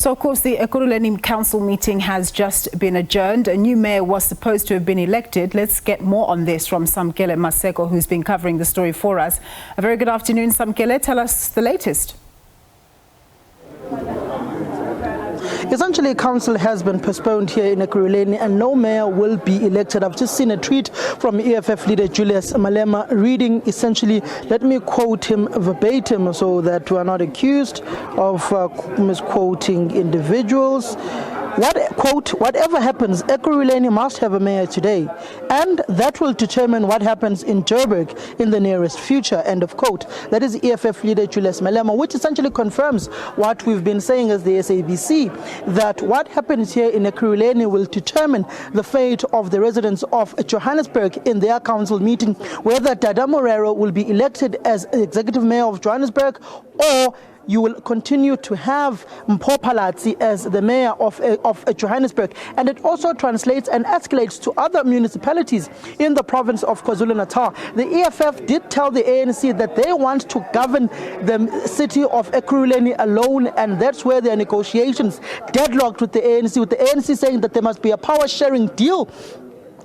So, of course, the Ekurhuleni council meeting has just been adjourned. A new mayor was supposed to have been elected. Let's get more on this from Samkele Maseko, who's been covering the story for us. A very good afternoon, Samkele. Tell us the latest. Essentially, council has been postponed here in Ekurhuleni and no mayor will be elected. I've just seen a tweet from EFF leader Julius Malema reading essentially, let me quote him verbatim so that we are not accused of misquoting individuals. Whatever happens, Ekurhuleni must have a mayor today, and that will determine what happens in Joburg in the nearest future, end of quote. That is EFF leader Julius Malema, which essentially confirms what we've been saying as the SABC, that what happens here in Ekurhuleni will determine the fate of the residents of Johannesburg in their council meeting, whether Dada Morero will be elected as executive mayor of Johannesburg, or you will continue to have Mpho Phalatse as the mayor of Johannesburg. And it also translates and escalates to other municipalities in the province of KwaZulu-Natal. The EFF did tell the ANC that they want to govern the city of Ekurhuleni alone, and that's where their negotiations deadlocked with the ANC saying that there must be a power-sharing deal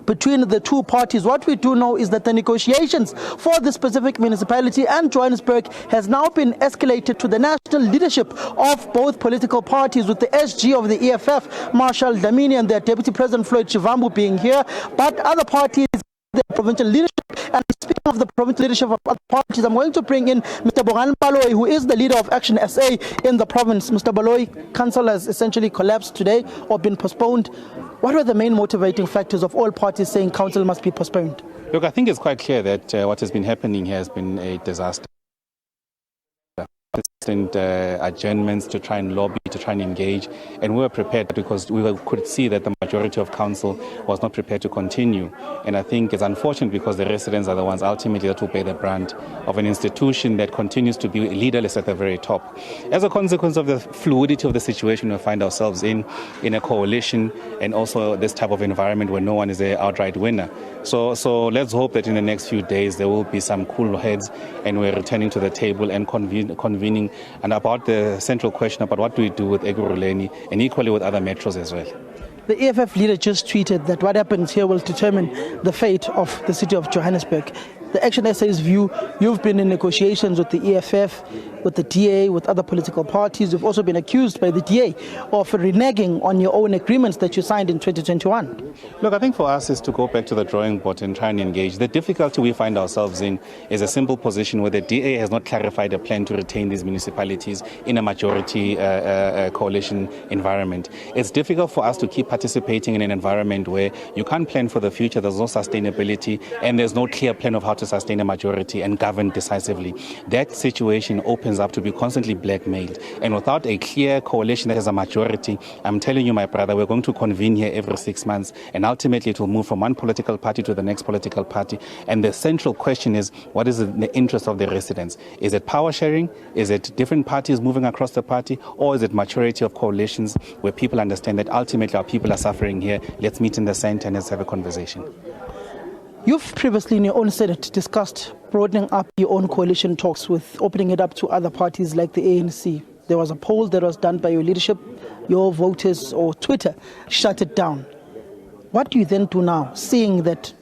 between the two parties. What we do know is that the negotiations for this specific municipality and Johannesburg has now been escalated to the national leadership of both political parties, with the SG of the EFF, Marshall Dlamini, and their Deputy President Floyd Shivambu being here, but other parties, the provincial leadership. And speaking of the provincial leadership of other parties, I'm going to bring in Mr. Baloyi, who is the leader of Action SA in the province. Mr. Baloyi, council has essentially collapsed today or been postponed. What were the main motivating factors of all parties saying council must be postponed? Look, I think it's quite clear that what has been happening here has been a disaster. Adjournments to try and lobby, to try and engage, and we were prepared because we could see that the majority of council was not prepared to continue. And I think it's unfortunate because the residents are the ones ultimately that will pay the brunt of an institution that continues to be leaderless at the very top. As a consequence of the fluidity of the situation we find ourselves in a coalition, and also this type of environment where no one is an outright winner. So let's hope that in the next few days there will be some cool heads and we're returning to the table and convening and about the central question about what do we do with Ekurhuleni and equally with other metros as well. The EFF leader just tweeted that what happens here will determine the fate of the city of Johannesburg. The Action SA's view, you've been in negotiations with the EFF, with the DA, with other political parties. You've also been accused by the DA of reneging on your own agreements that you signed in 2021. Look, I think for us is to go back to the drawing board and try and engage. The difficulty we find ourselves in is a simple position where the DA has not clarified a plan to retain these municipalities in a majority coalition environment. It's difficult for us to keep participating in an environment where you can't plan for the future, there's no sustainability, and there's no clear plan of how to sustain a majority and govern decisively. That situation opens up to be constantly blackmailed. And without a clear coalition that has a majority, I'm telling you, my brother, we're going to convene here every 6 months, and ultimately it will move from one political party to the next political party. And the central question is, what is the interest of the residents? Is it power sharing? Is it different parties moving across the party? Or is it maturity of coalitions where people understand that ultimately our people are suffering here? Let's meet in the center and let's have a conversation. You've previously in your own Senate discussed broadening up your own coalition talks with opening it up to other parties like the ANC. There was a poll that was done by your leadership, your voters or Twitter shut it down. What do you then do now, seeing that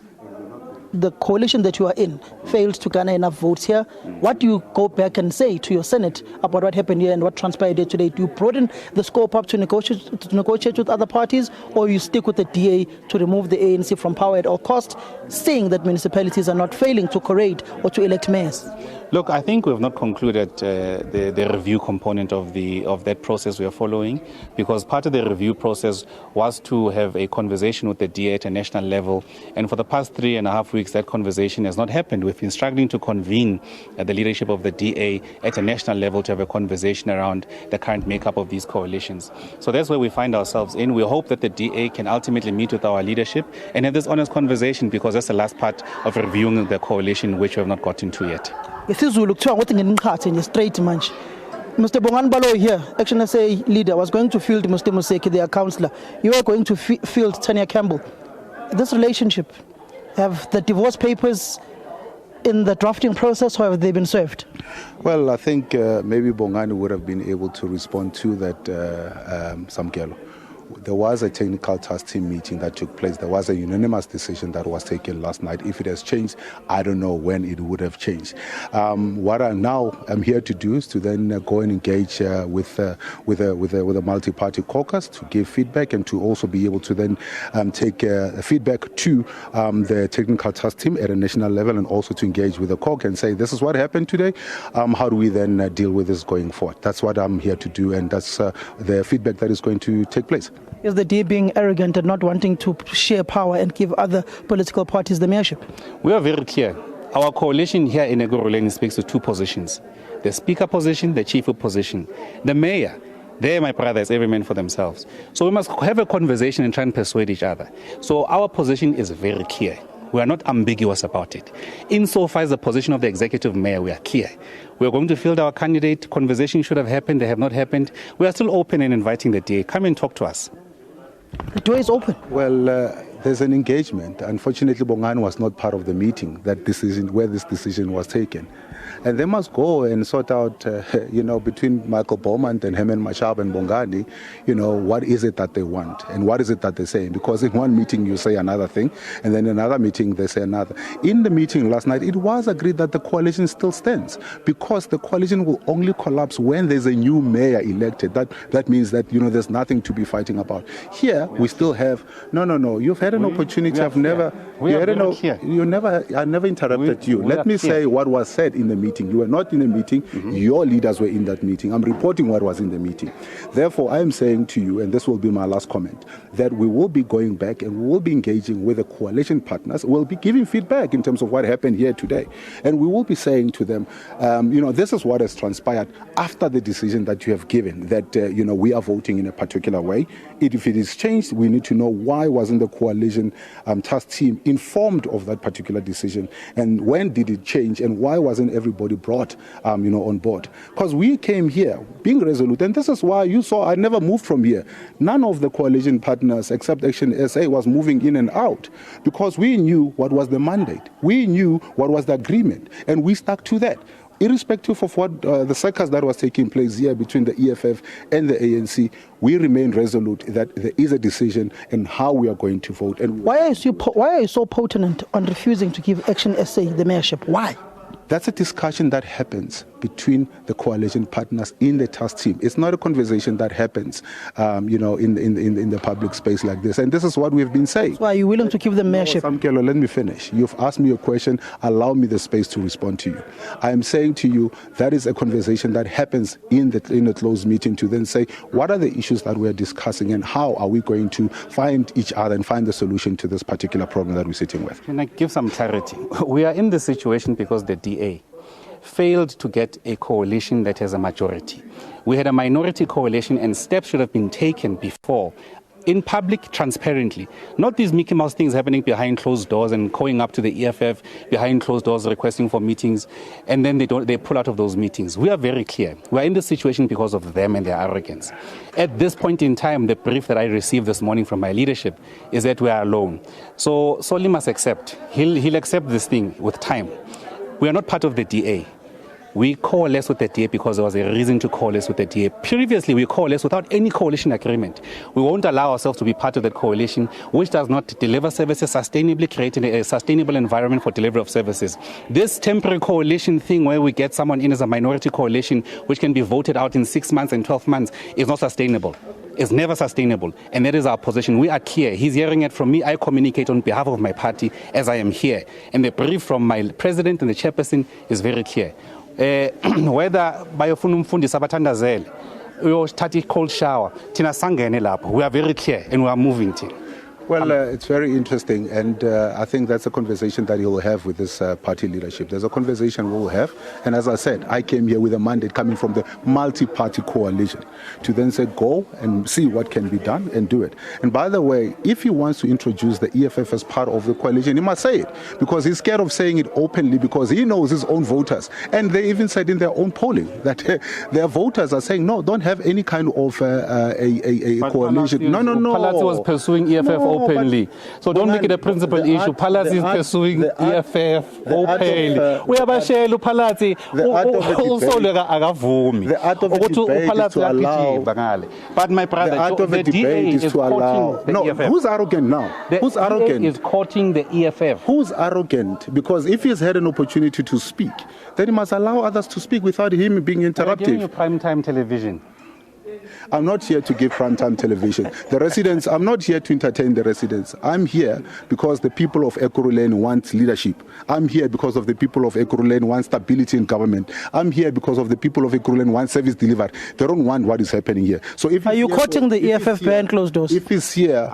the coalition that you are in failed to garner enough votes here? What do you go back and say to your Senate about what happened here and what transpired here today? Do you broaden the scope up to negotiate with other parties, or you stick with the DA to remove the ANC from power at all costs, saying that municipalities are not failing to curate or to elect mayors? Look, I think we have not concluded the review component of that process we are following, because part of the review process was to have a conversation with the DA at a national level, and for the past 3.5 weeks that conversation has not happened. We've been struggling to convene the leadership of the DA at a national level to have a conversation around the current makeup of these coalitions. So that's where we find ourselves in. We hope that the DA can ultimately meet with our leadership and have this honest conversation, because that's the last part of reviewing the coalition, which we have not gotten to yet. Mr. Baloyi here, Action SA leader, was going to field Mr. Maseko, their councillor. You are going to field Tanya Campbell. This relationship, have the divorce papers in the drafting process, or have they been served? Well, I think maybe Bongani would have been able to respond to that, Samkele. There was a technical task team meeting that took place. There was a unanimous decision that was taken last night. If it has changed, I don't know when it would have changed. What I now am here to do is to then go and engage with a multi-party caucus to give feedback and to also be able to then take feedback to the technical task team at a national level, and also to engage with the caucus and say, this is what happened today. How do we then deal with this going forward? That's what I'm here to do, and that's the feedback that is going to take place. Is the DA being arrogant and not wanting to share power and give other political parties the mayorship? We are very clear. Our coalition here in Ekurhuleni speaks to two positions: the speaker position, the chief position. The mayor, they're my brothers, every man for themselves. So we must have a conversation and try and persuade each other. So our position is very clear. We are not ambiguous about it. Insofar as the position of the executive mayor, we are clear. We are going to field our candidate. Conversation should have happened. They have not happened. We are still open and inviting the DA. Come and talk to us. The door is open. Well, there's an engagement. Unfortunately, Bongani was not part of the meeting where this decision was taken. And they must go and sort out, between Michael Bowman and Herman Mashab and Bongani, what is it that they want and what is it that they're saying. Because in one meeting you say another thing, and then in another meeting they say another. In the meeting last night, it was agreed that the coalition still stands, because the coalition will only collapse when there's a new mayor elected. That means that, there's nothing to be fighting about. Here, we still have, no, you've had an opportunity. I never interrupted you. Let me say what was said in the meeting. You were not in the meeting. Your leaders were in that meeting. I'm reporting what was in the meeting. Therefore, I am saying to you, and this will be my last comment, that we will be going back and we will be engaging with the coalition partners. We'll be giving feedback in terms of what happened here today. And we will be saying to them, this is what has transpired after the decision that you have given, that, we are voting in a particular way. If it is changed, we need to know why wasn't the coalition task team informed of that particular decision, and when did it change, and why wasn't everybody brought on board? Because we came here being resolute, and this is why you saw I never moved from here. None of the coalition partners except Action SA was moving in and out, because we knew what was the mandate, we knew what was the agreement, and we stuck to that. Irrespective of what the circus that was taking place here between the EFF and the ANC, we remain resolute that there is a decision and how we are going to vote. And why are you so potent on refusing to give Action SA the mayorship? Why? That's a discussion that happens between the coalition partners in the task team. It's not a conversation that happens, in the public space like this. And this is what we've been saying. So are you willing to give them mayorship? Samkele, let me finish. You've asked me a question. Allow me the space to respond to you. I am saying to you that is a conversation that happens in a closed meeting, to then say, what are the issues that we're discussing and how are we going to find each other and find the solution to this particular problem that we're sitting with? Can I give some clarity? We are in this situation because the DA failed to get a coalition that has a majority. We had a minority coalition, and steps should have been taken before, in public, transparently. Not these Mickey Mouse things happening behind closed doors and going up to the EFF behind closed doors requesting for meetings, and then they pull out of those meetings. We are very clear. We are in this situation because of them and their arrogance. At this point in time, the brief that I received this morning from my leadership is that we are alone. So Soli must accept. He'll accept this thing with time. We are not part of the DA. We coalesce with the DA because there was a reason to coalesce with the DA. Previously, we coalesced without any coalition agreement. We won't allow ourselves to be part of that coalition, which does not deliver services sustainably, creating a sustainable environment for delivery of services. This temporary coalition thing where we get someone in as a minority coalition, which can be voted out in 6 months and 12 months, is not sustainable. It's never sustainable, and that is our position. We are clear. He's hearing it from me. I communicate on behalf of my party as I am here. And the brief from my president and the chairperson is very clear. Whether bayofuna umfundisi abathandazele uyothatha i-cold shower, thina sangene lapho. We are very clear and we are moving to. Well, it's very interesting, and I think that's a conversation that he'll have with this party leadership. There's a conversation we'll have, and as I said, I came here with a mandate coming from the multi-party coalition to then say, go and see what can be done and do it. And by the way, if he wants to introduce the EFF as part of the coalition, he must say it, because he's scared of saying it openly, because he knows his own voters. And they even said in their own polling that their voters are saying, no, don't have any kind of a coalition. No. Palazzo was pursuing EFF openly. So don't make it a principal issue. Palace is pursuing the EFF openly. We have a share Palace. The art of the debate is to allow. But my brother, the art of the debate is to allow. No, who's arrogant now? Who's arrogant? Is courting the EFF. Who's arrogant? Because if he's had an opportunity to speak, then he must allow others to speak without him being interrupted. Giving you primetime television. I'm not here to give primetime television. The residents, I'm not here to entertain the residents. I'm here because the people of Ekurhuleni want leadership. I'm here because of the people of Ekurhuleni want stability in government. I'm here because of the people of Ekurhuleni want service delivered. They don't want what is happening here. So if are you quoting the EFF behind closed doors? If he's here,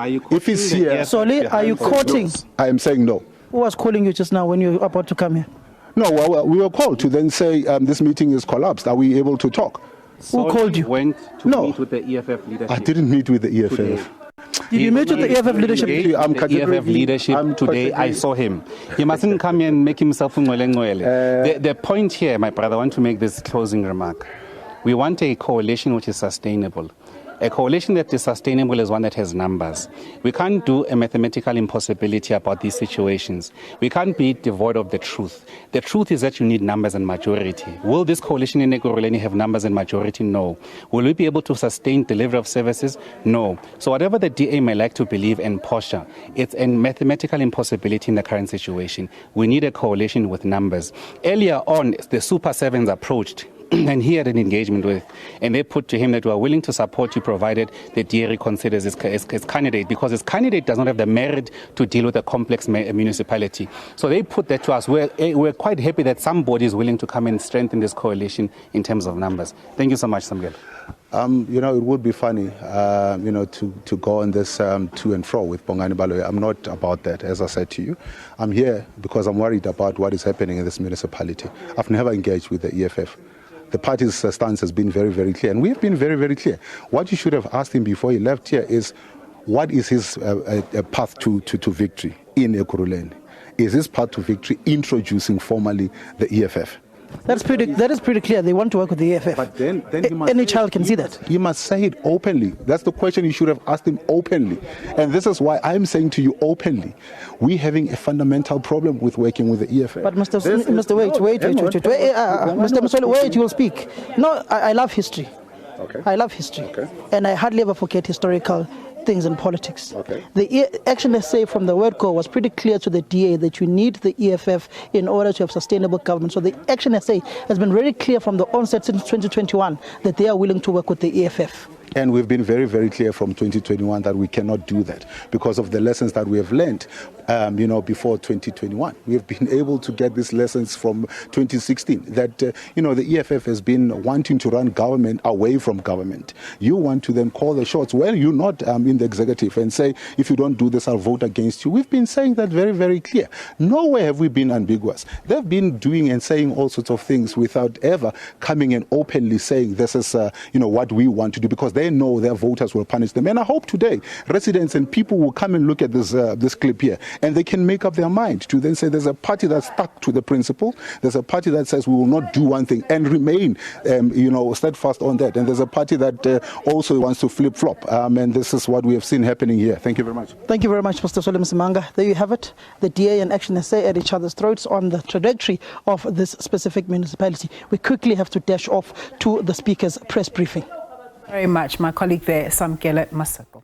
Solly, are you quoting? I am saying no. Who was calling you just now when you were about to come here? No, we were called to then say this meeting is collapsed. Are we able to talk? Who called you? Went to meet with the EFF leadership. I didn't meet with the EFF. Today. Did you meet with the EFF leadership? EFF leadership today. I saw him. He mustn't come here and make himself the point here, my brother, I want to make this closing remark. We want a coalition which is sustainable. A coalition that is sustainable is one that has numbers. We can't do a mathematical impossibility about these situations. We can't be devoid of the truth. The truth is that you need numbers and majority. Will this coalition in Ekurhuleni have numbers and majority? No. Will we be able to sustain delivery of services? No. So whatever the DA may like to believe and posture, it's a mathematical impossibility in the current situation. We need a coalition with numbers. Earlier on, the Super Sevens approached and he had an engagement with, and they put to him that we are willing to support you provided the DA reconsiders his candidate, because his candidate does not have the merit to deal with a complex municipality. So they put that to us. We're quite happy that somebody is willing to come and strengthen this coalition in terms of numbers. Thank you so much, Samkele. It would be funny, to go on this to and fro with Bongani Baloyi. I'm not about that, as I said to you. I'm here because I'm worried about what is happening in this municipality. I've never engaged with the EFF. The party's stance has been very, very clear, and we have been very, very clear. What you should have asked him before he left here is, what is his path to victory in Ekurhuleni? Is his path to victory introducing formally the EFF? That is pretty clear. They want to work with the EFF. But then he must any child can see that. He must say it openly. That's the question you should have asked him openly. And this is why I'm saying to you openly, we're having a fundamental problem with working with the EFF. But Mr. Musole, wait, you will speak. No, I love history. Okay. I love history. Okay. And I hardly ever forget historical things in politics. Okay. The action essay from the word go was pretty clear to the DA that you need the EFF in order to have sustainable government. So the action essay has been very clear from the onset since 2021 that they are willing to work with the EFF. And we've been very, very clear from 2021 that we cannot do that because of the lessons that we have learned, before 2021. We have been able to get these lessons from 2016 that, the EFF has been wanting to run government away from government. You want to then call the shots. Well, you're not in the executive and say, if you don't do this, I'll vote against you. We've been saying that very, very clear. Nowhere have we been ambiguous. They've been doing and saying all sorts of things without ever coming and openly saying this is, what we want to do, because they know their voters will punish them. And I hope today residents and people will come and look at this clip here, and they can make up their mind to then say there's a party that's stuck to the principle. There's a party that says we will not do one thing and remain, steadfast on that. And there's a party that also wants to flip-flop. And this is what we have seen happening here. Thank you very much. Thank you very much, Mr. Solly Msimanga. There you have it. The DA and Action SA at each other's throats on the trajectory of this specific municipality. We quickly have to dash off to the Speaker's press briefing. Very much. My colleague there, Samkele Maseko.